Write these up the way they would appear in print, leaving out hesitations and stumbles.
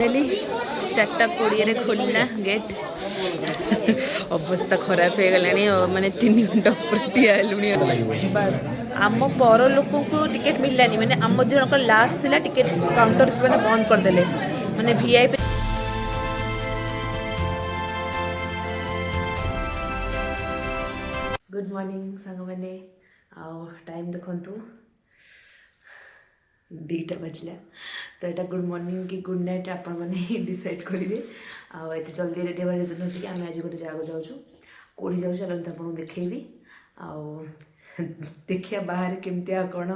4:20 खोलना गेट अवस्था खराब हो गला माने 3 घंटा बस आम पर लोक को टिकेट मिललानी माने आम जन लास्ट थिला टिकेट काउंटर से बंद करदे माने वीआईपी। गुड मॉर्निंग सांग मैंने आओ टाइम देखु 2टा बजला तो यहाँ गुड मॉर्निंग कि गुड नाइट आपण मैंने डिसाइड करेंगे। आते जल्दी रेडी हमारे रिजन अच्छे कि आम आज गोटे जगह जाऊँ कौटी जाऊँ चलते आपको देखी देखिया बाहर केमतिया कौन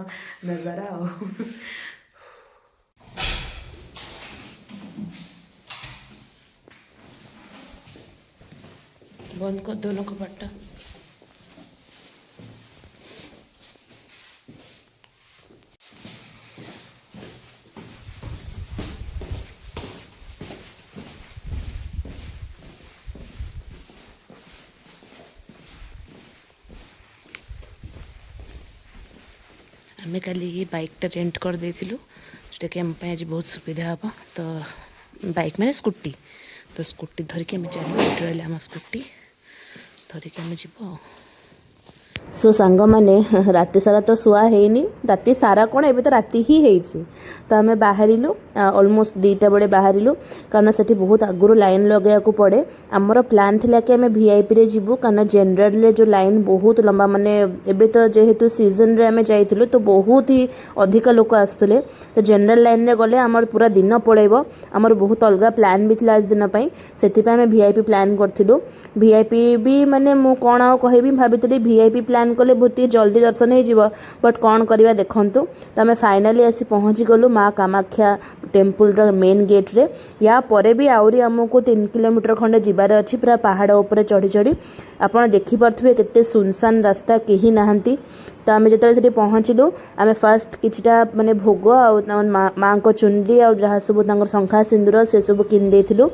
नजारा बंद कर दोनों कपाटा। आम काली बाइकटा रेंट कर देथिलु जोटा कि आम आज बहुत सुविधा हम तो बाइक मैंने स्कूटी तो स्कूटी धरिकी आम चलो रहा आम स्कूटी धरिकी आम जीव। सो सांग मैंने राति सारा तो शुआ है राति सारा कौन एबे तो राति ही है तो आम बाहरिलु ऑलमोस्ट 2टा बेले बाहरिलु कारण से बहुत आगुरी लाइन लगे पड़े। आमर प्लान थिला कि आम वीआईपी रे जीवु कारण जनरल जो लाइन बहुत लंबा माने एबे तो जेहेतु सीजन रे आम जाइथिलु तो बहुत ही अधिक लोक आसुले तो जनरल लाइन रे गले आमर पूरा दिन पड़ेबो। आमर बहुत अलग प्लान भी थिला आज दिन पई सेति आम वीआईपी प्लान करथिलु। वीआईपी भी माने मु कोन आ कहबी भाबितली वीआईपी प्लान कले बहुत जल्दी दर्शन हो बट कौन करवा देखु तो आम फाइनाली आसी पहुँची गलु माँ कामाख्या टेम्पल मेन गेट रे। या परे भी आउरी आमको 3 किलोमीटर खंडे जीवार अच्छी पूरा पहाड़ उपर चढ़ी चढ़ी आपड़ देखिपे केते सुनसान रास्ता कहीं नहांती। तो आम जो पहुँचलु आम फास्ट किछटा माने भोग माँ को चुनरी आ जहाँ सब शंखा सिंदूर से सब किन देथिलु।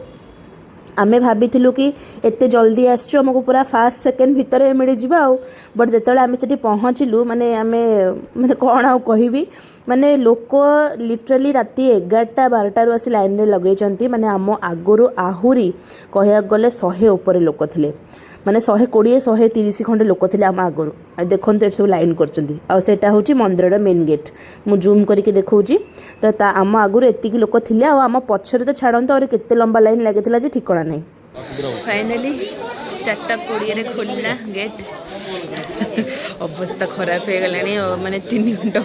आमे भाबिथिलु कि एते जल्दी आसछु हमको पूरा फास्ट सेकेंड भितर मिल जावा बट जिते आम से पहुँचलु माने आमे माने कौन आ कहबी माने लोक लिटराली राति 11-12 आसी लाइन रे लगे माने आम आगुरी आहुरी कह गले 100 ऊपर लोक थे माने 120-130 खंडे लोक थे आम आगुरी देखो ये सब लाइन करटा हूँ मंदिर मेन गेट मु जूम करके देखौची तो आम आगुरी एतिकी लोक थे आम पछरे तो छाड़ते और केते लंबा लाइन लगे ठिकना नहीं। फाइनाली 4:20 खोलना गेट अवस्था खराब हो गला माने 3 घंटा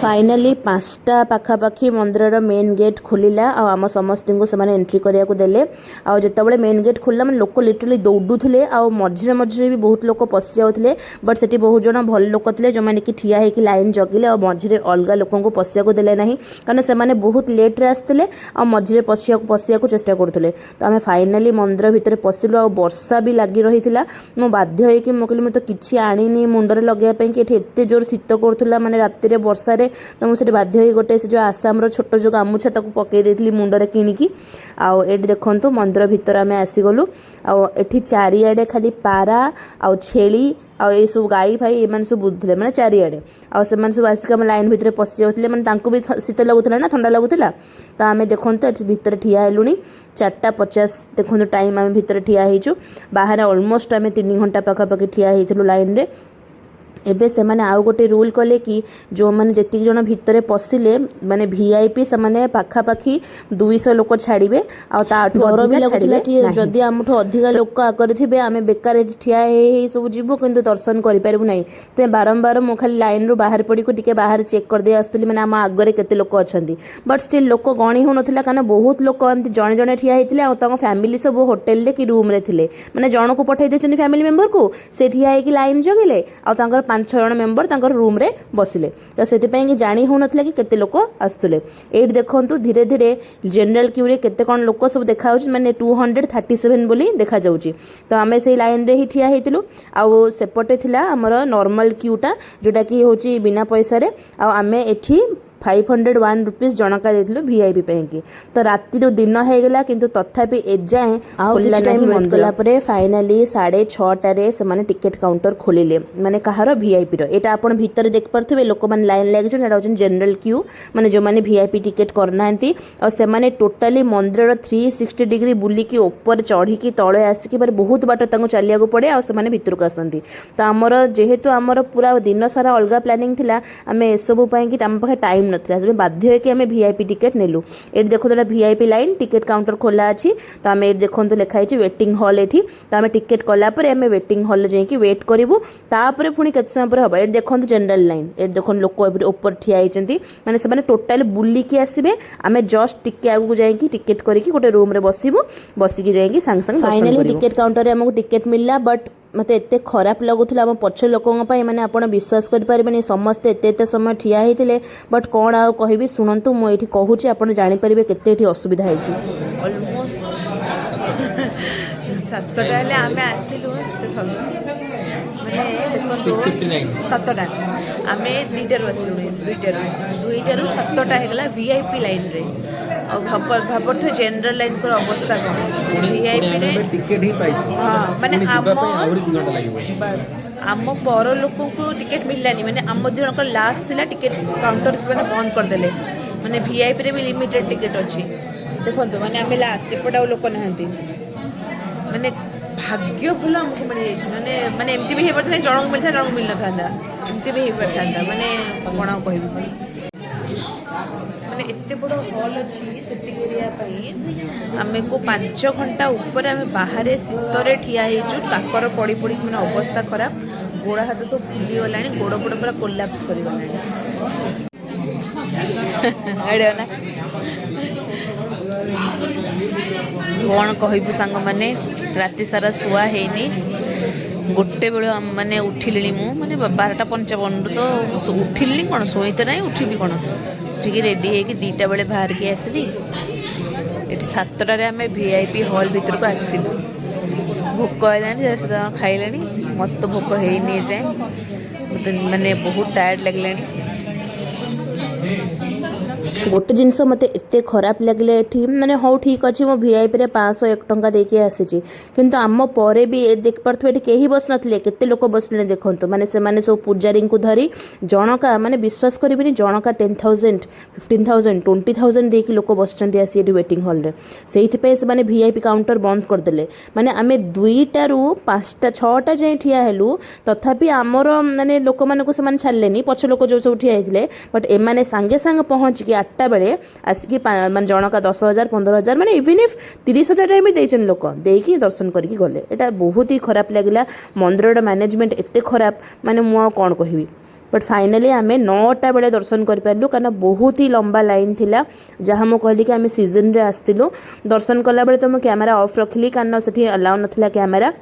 फाइनाली 5टा पाखापाखी मंदिर मेन गेट खोलिला आम समस्त को से एंट्री करिया को देले आ जेतेबेले मेन गेट खोलला माने लोक लिटरली दौड़ुले आ मझिरे मझिरे भी बहुत लोक पशि जाउथिले बट सेठी बहुत जन भल लोक थिले जो माने कि ठिया हेकि लाइन जगिले आ मझिरे अलगा लोकन को पशिया को देले नहीं कारण से माने बहुत लेट रे आस्थिले आ मझिरे पशिया को चेष्टा करथुले। तो आमे फाइनाली मंदिर भितर पशिलु आ वर्षा भी लागि रहिथिला मो बाध्य होई कि मो कहली म तो किछि आनिनी मुंडरे लगेया पई कि एते जोर शीत करथुला माने राति रे वर्षा रे तो मुझे बाध्य हो गोटे से जो आसाम छोट जो गामुछा पकई देती मुंडरे किणिकी आउ एटी देखु मंदिर भितर आम आसीगलु आठी चारिआडे खाली पारा आउ छेली आउ ये सब गाई भाई एम सब बुझुले माने चारिआडे आउ से सब आसिक लाइन भितर पशि जाते माने भी शीत लगुला ना ठंडा लगुला तो आम देखु ये भितर ठिया हेलुनी 4:50 देखो टाइम आम भितर ठिया होइछु बाहर ऑलमोस्ट आम 3 घंटा पाखापाखि ठिया होइथिलु लाइन रे। एबे से माने आउ गोटे रूल कले कि जो माने जति जन भितरे पशिले माने वीआईपी से माने पाखापाखि 200 लोक छाड़िबे आ ताठु अधिक छाड़िबे कि जदि आमठु अधिक लोक आकर थिबे आमे बेकार एठी ठिया हे सब जीवो किंतु दर्शन करि पारबु नै ते बारंबार मो खाली लाइन रो बाहर पड़ी को टिके बाहर चेक कर दे आस्तली माने आम आगरे केते लोक अछंती बट स्टिल लोक गणी हो नथिला कारण बहुत लोक एमति जणे जणे ठिया हेतिले आ ताको फैमिली सब होटल रे कि रूम रे थिले माने जण को पठाई देछनी फैमिली मेंबर को से ठिया हे कि लाइन जगिले आ तांकर 5-6 जण मेंबर तांकर रूम रे बसिले तो सेति पई कि जानी हो नथला कि केते लोक आस्तुले। एट देखंतु धीरे धीरे जनरल क्यू रे केते कोन लोक सब देखा होछ माने 237 बोली देखा जाउची तो आमे से लाइन रे ही ठिया हेतिलु आ सेपटे थिला हमर नॉर्मल क्यूटा जोटा कि होची बिना पैसा रे आ आमे एठी 501 रुपीज जनका देथिलु वीआईपी पे कि तो राति दिन हो गला किंतु तथापि एजाए खोलला नहीं मन गला परे फाइनली 6:30 से माने टिकट काउंटर खोलिले माने कहार वीआईपी रो एटा आपण भीतर देख परथिबे लोक माने लाइन लाग जन एटा होजन जनरल क्यू माने जो माने वीआईपी टिकट करनांती और से माने टोटली मंदिर 360 डिग्री बुली की ऊपर चढ़ी की तळे आसी की बहुत बाट तांको चलिया को पड़े और से माने भीतर को आसंती तो आमर जेहेतु आमर पूरा दिन सारा अलग प्लानिंग थिला आमे एसबु पई कि आम पाखे टाइम नथिला से बाध्य होई कि आमे वीआईपी टिकट नेलु एट देखो तो वीआईपी लाइन टिकट काउंटर खोला अछि तो आमे एट देखंतु लिखा हिची वेटिंग हॉल एठी तो आमे टिकट कला पर आमे वेटिंग हॉल जाई कि वेट करबु तापर पुनी केते समय पर हबा एट देखंतु जनरल लाइन एट देखन लोक ऊपर ठिया हिचंती माने से माने टोटल बुली की आसीबे आमे जस्ट टिके आगु जाई कि टिकट करी कि गोटे रूम रे बसिबु बसी कि जाई कि संग संग फाइनली टिकट काउंटर रे हमको टिकट मिलला बट मते एते खराब लगुला आम पछ लोकों मैंने आप विश्वास करें समस्ते एते समय ठिया होते बट कौन आ कहि शुणु मुझे कहूँ आप जापर के असुविधा ऑलमोस्ट 7टा आम आसिलु माने 7टा आम 2टारू आसिलु 2टारू 7टा होगा वीआईपी लाइन रे भाबर थे जनरल लाइन पर अवस्था कौन वीआईपी टिकट ही पाई हां माने बस आम पर लोक को टिकट मिललानी माने आम जन को लास्ट थिला टिकट काउंटर से माने बंद कर देले माने वीआईपी रे भी लिमिटेड टिकट अछि देखंतु माने आम लास्ट एपटा लोक नहंती माने भाग्य भल आमको मिल जाइए माने माने एमती भी हेबर जन मिलता जन मिल ना एमती भी हेबर था माने कौन कह माने एते बड़ हॉल अच्छी सेटिंग एरिया आम को 5 घंटा ऊपर आम बाहर शीतरे ठिया होचु काकर पड़ी पड़ी मैंने अवस्था खराब गोड़ हाथ सब फुली गला गोड़ गोड़ पूरा कोलाप्स कर कौन कहबू सांग मैंने राति सारा शुआ है गोटे बेल माने उठिली मु माने 12:55 तो उठिली कौन शोई तो ना उठिबी कौन ठीक रेडी है 2टा बेले बाहर के आसली ये 7टारे आम वीआईपी हॉल भीतर को आसिलु भोक है खाइला मत तो भोक है नहीं जाए माने बहुत टायर्ड लगला गोटे जिनस मत एत खराब लगे ये मैंने हाँ ठीक अच्छे मो वीआईपी रे 501 टंका देके आसी किंतु आम पर भी देख पारे कहीं बस नथिले केते लोक बसले देखंतु माने से माने सब पूजारी को धरी जनका माने विश्वास करिबेनी जनका 10,000 15,000 20,000 देकी लोक बसचंदी आसी एटी वेटिंग हॉल रे सेहित पे से माने वीआईपी काउंटर बंद कर देले माने आमे 2टारू 5टा 6टा जाय ठिया हेलु तथापि आमर माने लोक माने को से माने छाडलेनी पछ लोक जो सब ठिया हेतिले बट ए माने संगे संग पहुंच के 8टा बेले आसिकी माने जनका 10,000 15,000 माने इवन इफ 30,000 टाइम देचन लोक देकी दर्शन करके गले एटा बहुत ही खराब लगला मंदिर मैनेजमेंट एते खराब माने मु कौन कहबी बट फाइनाली आम 9टा बेले दर्शन कर पारू कारण बहुत ही लंबा लाइन थिला जहाँ मुझे कहली कि आम सीजन रे आसलु दर्शन कला बेले तो मुझे कैमेरा ऑफ रखली कारण से अलाउ नथिला कैमेरा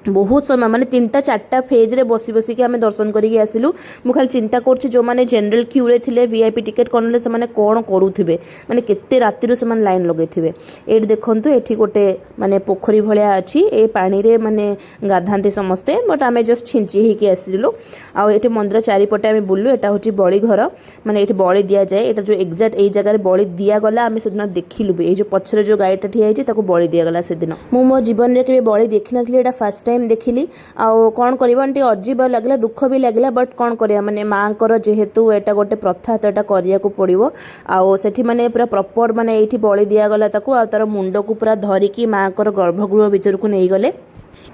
बहुत समय माने 3टा 4टा फेज रे बसी बसी के हमें दर्शन करिके आसिलु मु खाली चिंता करछि जो माने जनरल क्यू रे थिले वीआईपी टिकट करले से माने कोन करूथिबे माने केते राति रो से माने लाइन लगेथिबे एट देखंतु एठी गोटे माने पोखरी भलिया अछि ए पानी रे माने गाधांते समस्ते बट आमे जस्ट छिंची हे के आसिलु आ एठी मंदिर चारिपटे आमे बुल्लु एटा होछि बळी घर माने एठी बळी दिया जाय एटा जो एग्जैक्ट ए जगह रे बळी दिया गला आमे सेदिन देखिलु ए जो पछरे जो गायटा ठिया हेछि ताको बळी दिया गला सेदिन मु मो जीवन रे केबे बळी देखि नथली एटा फर्स्ट टाइम देखिली आउ कौन कर अजीब लगला दुख भी लगला बट कौन करिया माने माँ कर जेहेतु एटा गोटे प्रथा तो एटा करिया को पड़िबो आउ सेठी माने पूरा प्रॉपर माने एठी बळी दिया गला ताको आ तार मुंड को पूरा धरिकी माँ कर गर्भगृह भीतर को नहीं गले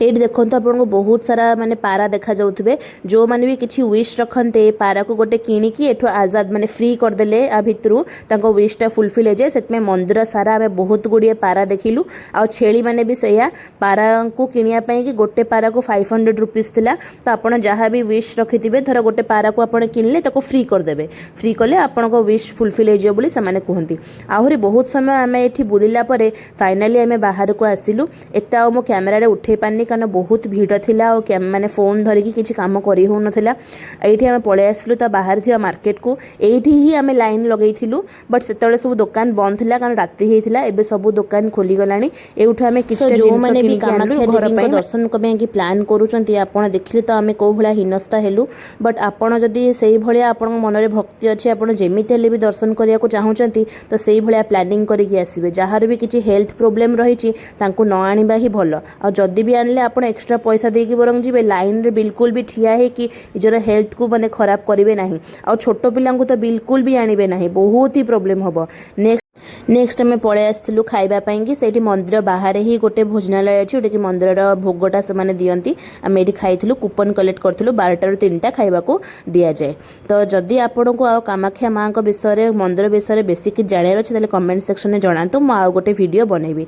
ये देखो आपको बहुत सारा माने पारा देखा जाउथबे जो माने भी किछि विश रखनते पारा को गोटे किनिकी एठो आजाद माने फ्री कर देले आ भितरु तांको विशटा फुलफिल हे जे सेतमे मंदिर सारा हमें बहुत गुड़िए पारा देखिलु आ छेली माने भी सैया पारा को किनिया पई कि गोटे पारा को 500 रुपीस थिला तो आपण जहाँ भी विश रखिथिबे धर गोटे पारा को आपण किनले ताको फ्री कर देबे फ्री कले आपण को विश फुलफिल हे जे बोली से माने कहंती आहुरी बहुत समय आमे एठी बुलिला परे फाइनली आमे बाहर को आसिलु एटा मो कैमरा रे उठे पारनी कारण बहुत भिड़ थिला और माने फोन धरिकी किसी काम करी हो नथिला। एठी आमे पळे आसलु ता बाहर थिया मार्केट को एठी ही आमे लाइन लगैथिलु बट सेतळे सब दुकान बंद थिला कारण राति हेतिला एबे सब दुकान खोली गलानी। एउठु आमे किछटा जिंस माने भी कामाख्या घर पे दर्शन करबे कि प्लान करूचंती आपण देखिले तो आमे को भला हिनस्ता हेलु बट आपण जदी सेही भलिया आपण मन रे भक्ति अछि आपण जेमिते हेले भी दर्शन करिया को चाहूचंती तो सेही भलिया प्लानिंग करिकि आसीबे। जहार भी किछि हेल्थ प्रॉब्लम रहिछि तांको न आनिबा ही भलो आ जदी भी आनले आपण एक्स्ट्रा पैसा देकी बरंग जिबे लाइन रे बिल्कुल भी ठिया हे कि निजर हेल्थ को माने खराब करिवे नाही आ छोटो पिलांको तो बिल्कुल भी आनिबे नाही बहुत ही प्रॉब्लम हबो। नेक्स्ट आम पळे आसलु खाइबा कि सेठी मंदिर बाहर ही गोटे भोजनालय अच्छी जोटा कि मंदिर भोगटा से दियंती आम ये खाइलु कूपन कलेक्ट करूँ 12 ରୁ 3टा खाइबा दि जाए। तो जदि आपण को कामाख्या माँ विषय मंदिर विषय बेसिक जानार अच्छे कमेंट सेक्शन में जनातु। मु आउ गोटे वीडियो बनैबी।